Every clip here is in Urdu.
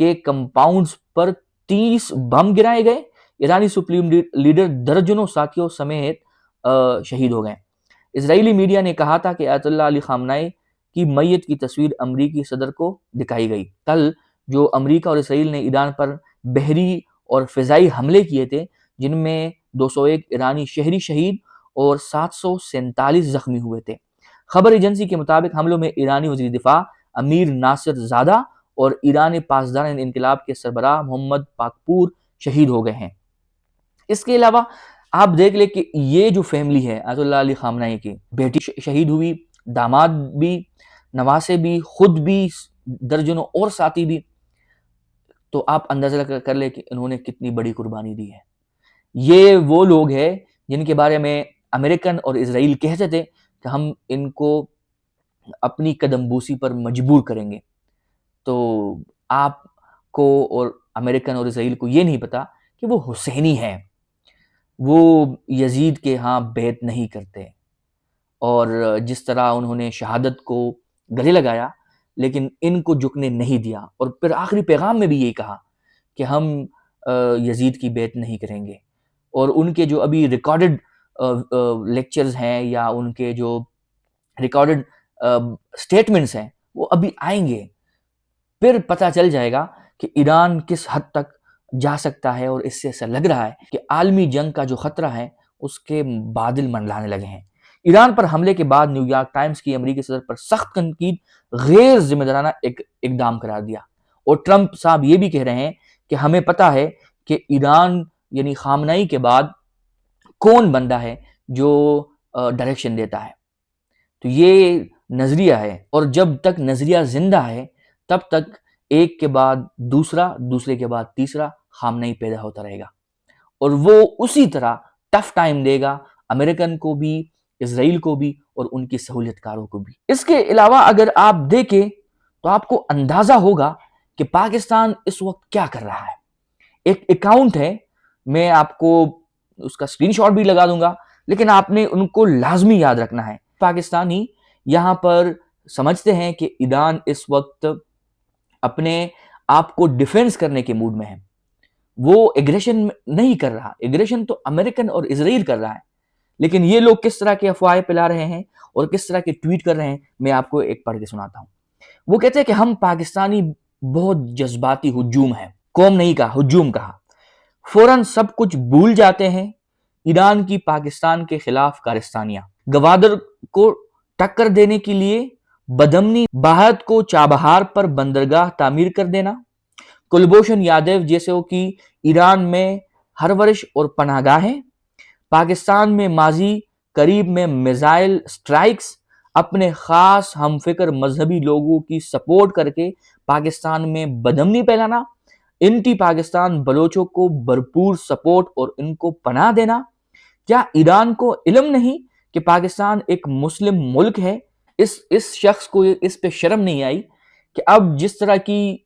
کے کمپاؤنڈز پر 30 بم گرائے گئے. ایرانی سپریم لیڈر درجنوں ساتھیوں سمیت شہید ہو گئے. اسرائیلی میڈیا نے کہا تھا کہ آیت اللہ علی خامنائی کی میت کی تصویر امریکی صدر کو دکھائی گئی. کل جو امریکہ اور اسرائیل نے ایران پر بحری اور فضائی حملے کیے تھے، جن میں 201 ایرانی شہری شہید اور 747 زخمی ہوئے تھے. خبر ایجنسی کے مطابق حملوں میں ایرانی وزیر دفاع امیر ناصر زادہ اور ایرانی پاسداران انقلاب کے سربراہ محمد پاکپور شہید ہو گئے ہیں. اس کے علاوہ آپ دیکھ لیں کہ یہ جو فیملی ہے آیت اللہ علی خامنائی کی، بیٹی شہید ہوئی، داماد بھی، نواسے بھی، خود بھی، درجنوں اور ساتھی بھی. تو آپ اندازہ کر لیں کہ انہوں نے کتنی بڑی قربانی دی ہے. یہ وہ لوگ ہیں جن کے بارے میں امریکن اور اسرائیل کہتے تھے کہ ہم ان کو اپنی قدم بوسی پر مجبور کریں گے. تو آپ کو اور امریکن اور اسرائیل کو یہ نہیں پتا کہ وہ حسینی ہیں، وہ یزید کے ہاں بیعت نہیں کرتے. اور جس طرح انہوں نے شہادت کو گلے لگایا لیکن ان کو جھکنے نہیں دیا، اور پھر آخری پیغام میں بھی یہی کہا کہ ہم یزید کی بیعت نہیں کریں گے. اور ان کے جو ابھی ریکارڈڈ لیکچرز ہیں یا ان کے جو ریکارڈڈ سٹیٹمنٹس ہیں وہ ابھی آئیں گے. پھر پتہ چل جائے گا کہ ایران کس حد تک جا سکتا ہے، اور اس سے ایسا لگ رہا ہے کہ عالمی جنگ کا جو خطرہ ہے اس کے بادل منڈلانے لگے ہیں. ایران پر حملے کے بعد نیو یارک ٹائمز کی امریکی صدر پر سخت تنقید غیر ذمہ دارانہ اقدام قرار دیا. اور ٹرمپ صاحب یہ بھی کہہ رہے ہیں کہ ہمیں پتہ ہے کہ ایران یعنی خامنائی کے بعد کون بندہ ہے جو ڈائریکشن دیتا ہے. تو یہ نظریہ ہے، اور جب تک نظریہ زندہ ہے تب تک ایک کے بعد دوسرا، دوسرے کے بعد تیسرا خامنائی پیدا ہوتا رہے گا، اور وہ اسی طرح ٹف ٹائم دے گا امریکن کو بھی، اسرائیل کو بھی، اور ان کی سہولت کاروں کو بھی. اس کے علاوہ اگر آپ دیکھیں تو آپ کو اندازہ ہوگا کہ پاکستان اس وقت کیا کر رہا ہے. ایک اکاؤنٹ ہے، میں آپ کو اس کا اسکرین شاٹ بھی لگا دوں گا، لیکن آپ نے ان کو لازمی یاد رکھنا ہے. پاکستانی یہاں پر سمجھتے ہیں کہ ایران اس وقت اپنے آپ کو ڈیفینس کرنے کے موڈ میں ہے. وہ ایگریشن نہیں کر رہا، ایگریشن تو امریکن اور اسرائیل کر رہا ہے. لیکن یہ لوگ کس طرح کے افواہیں پھیلا رہے ہیں اور کس طرح کے ٹویٹ کر رہے ہیں، میں آپ کو ایک پڑھ کے سناتا ہوں. وہ کہتے ہیں کہ ہم پاکستانی بہت جذباتی ہجوم ہیں، قوم نہیں کہا، ہجوم کہا، فوراً سب کچھ بھول جاتے ہیں. ایران کی پاکستان کے خلاف کارستانیاں، گوادر کو ٹکر دینے کے لیے بدمنی، بھارت کو چابہار پر بندرگاہ تعمیر کر دینا، کلبھوشن یادو جیسے کی ایران میں ہر ورش اور پناہ گاہیں، پاکستان میں ماضی قریب میں میزائل سٹرائکس، اپنے خاص ہم فکر مذہبی لوگوں کی سپورٹ کر کے پاکستان میں بدمنی پھیلانا، انٹی پاکستان بلوچوں کو بھرپور سپورٹ اور ان کو پناہ دینا. کیا ایران کو علم نہیں کہ پاکستان ایک مسلم ملک ہے؟ اس شخص کو اس پہ شرم نہیں آئی کہ اب جس طرح کی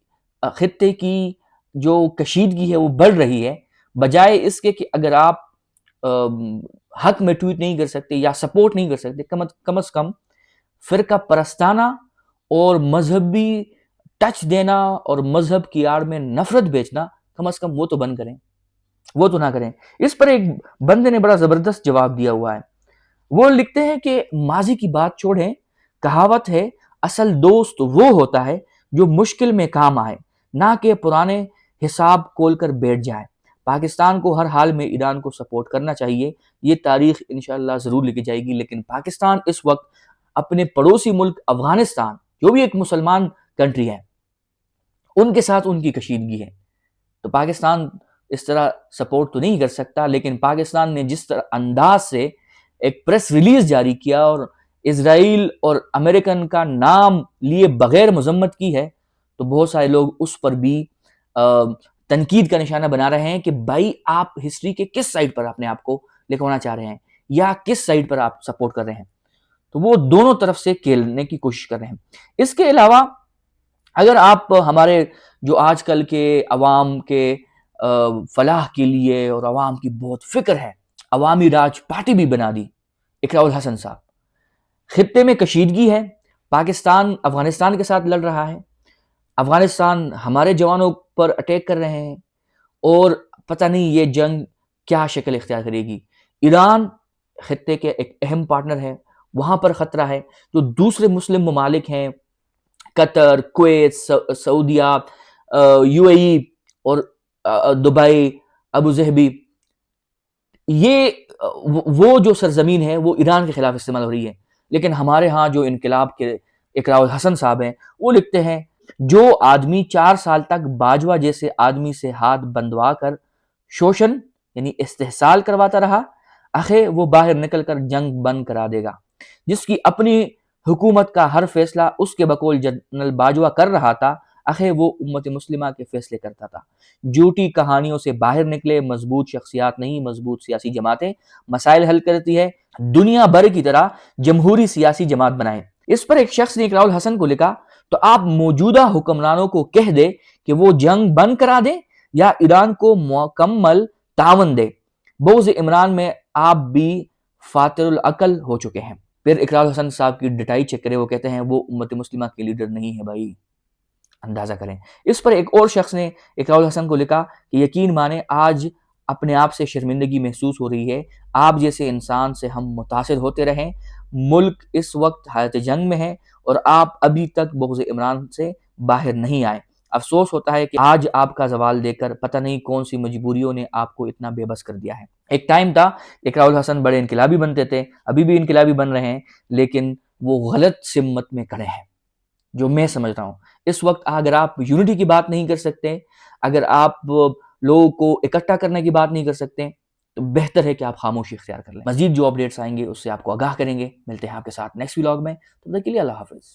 خطے کی جو کشیدگی ہے وہ بڑھ رہی ہے، بجائے اس کے کہ اگر آپ حق میں ٹویٹ نہیں کر سکتے یا سپورٹ نہیں کر سکتے، کم از کم فرقہ پرستانہ اور مذہبی ٹچ دینا اور مذہب کی آڑ میں نفرت بیچنا کم از کم وہ تو بند کریں، وہ تو نہ کریں. اس پر ایک بندے نے بڑا زبردست جواب دیا ہوا ہے. وہ لکھتے ہیں کہ ماضی کی بات چھوڑیں، کہاوت ہے اصل دوست وہ ہوتا ہے جو مشکل میں کام آئے، نہ کہ پرانے حساب کھول کر بیٹھ جائے. پاکستان کو ہر حال میں ایران کو سپورٹ کرنا چاہیے، یہ تاریخ انشاءاللہ ضرور لکھی جائے گی. لیکن پاکستان اس وقت اپنے پڑوسی ملک افغانستان، جو بھی ایک مسلمان کنٹری ہے، ان کے ساتھ ان کی کشیدگی ہے. تو پاکستان اس طرح سپورٹ تو نہیں کر سکتا. لیکن پاکستان نے جس طرح انداز سے ایک پریس ریلیز جاری کیا اور اسرائیل اور امریکن کا نام لیے بغیر مذمت کی ہے، تو بہت سارے لوگ اس پر بھی تنقید کا نشانہ بنا رہے ہیں کہ بھائی آپ ہسٹری کے کس سائڈ پر اپنے آپ کو لکھوانا چاہ رہے ہیں یا کس سائڈ پر آپ سپورٹ کر رہے ہیں. تو وہ دونوں طرف سے کھیلنے کی کوشش کر رہے ہیں. اس کے علاوہ اگر آپ ہمارے جو آج کل کے عوام کے فلاح کے لیے اور عوام کی بہت فکر ہے، عوامی راج پارٹی بھی بنا دی اقراء الحسن صاحب. خطے میں کشیدگی ہے، پاکستان افغانستان کے ساتھ لڑ رہا ہے، افغانستان ہمارے جوانوں پر اٹیک کر رہے ہیں اور پتہ نہیں یہ جنگ کیا شکل اختیار کرے گی. ایران خطے کے ایک اہم پارٹنر ہے، وہاں پر خطرہ ہے. جو دوسرے مسلم ممالک ہیں، قطر، کویت، سعودیہ، یو اے ای اور دبئی، ابو ظہبی، یہ وہ جو سرزمین ہے وہ ایران کے خلاف استعمال ہو رہی ہے. لیکن ہمارے ہاں جو انقلاب کے اقراء الحسن صاحب ہیں، وہ لکھتے ہیں جو آدمی 4 سال تک باجوہ جیسے آدمی سے ہاتھ بندوا کر شوشن یعنی استحصال کرواتا رہا، آخر وہ باہر نکل کر جنگ بند کرا دے گا. جس کی اپنی حکومت کا ہر فیصلہ اس کے بقول جنرل باجوہ کر رہا تھا، آخر وہ امت مسلمہ کے فیصلے کرتا تھا. جھوٹی کہانیوں سے باہر نکلے، مضبوط شخصیات نہیں مضبوط سیاسی جماعتیں مسائل حل کرتی ہے. دنیا بھر کی طرح جمہوری سیاسی جماعت بنائیں. اس پر ایک شخص نے اقراء الحسن کو لکھا تو آپ موجودہ حکمرانوں کو کہہ دے کہ وہ جنگ بند کرا دیں یا ایران کو مکمل تعاون دے. بغض عمران میں آپ بھی فاتر العقل ہو چکے ہیں. پھر اقراء الحسن صاحب کی ڈٹائی چیک کرے، وہ کہتے ہیں وہ امت مسلمہ کے لیڈر نہیں ہے بھائی، اندازہ کریں. اس پر ایک اور شخص نے اقراء الحسن کو لکھا کہ یقین مانیں آج اپنے آپ سے شرمندگی محسوس ہو رہی ہے. آپ جیسے انسان سے ہم متاثر ہوتے رہیں. ملک اس وقت حالت جنگ میں ہے اور آپ ابھی تک بغض عمران سے باہر نہیں آئے. افسوس ہوتا ہے کہ آج آپ کا زوال دے کر پتہ نہیں کون سی مجبوریوں نے آپ کو اتنا بے بس کر دیا ہے. ایک ٹائم تھا اقراء الحسن بڑے انقلابی بنتے تھے، ابھی بھی انقلابی بن رہے ہیں، لیکن وہ غلط سمت میں کھڑے ہیں جو میں سمجھتا ہوں. اس وقت اگر آپ یونٹی کی بات نہیں کر سکتے، اگر آپ لوگوں کو اکٹھا کرنے کی بات نہیں کر سکتے، تو بہتر ہے کہ آپ خاموشی اختیار کر لیں. مزید جو اپڈیٹس آئیں گے اس سے آپ کو آگاہ کریں گے. ملتے ہیں آپ کے ساتھ نیکسٹ ولاگ میں. تب تک کے لیے اللہ حافظ.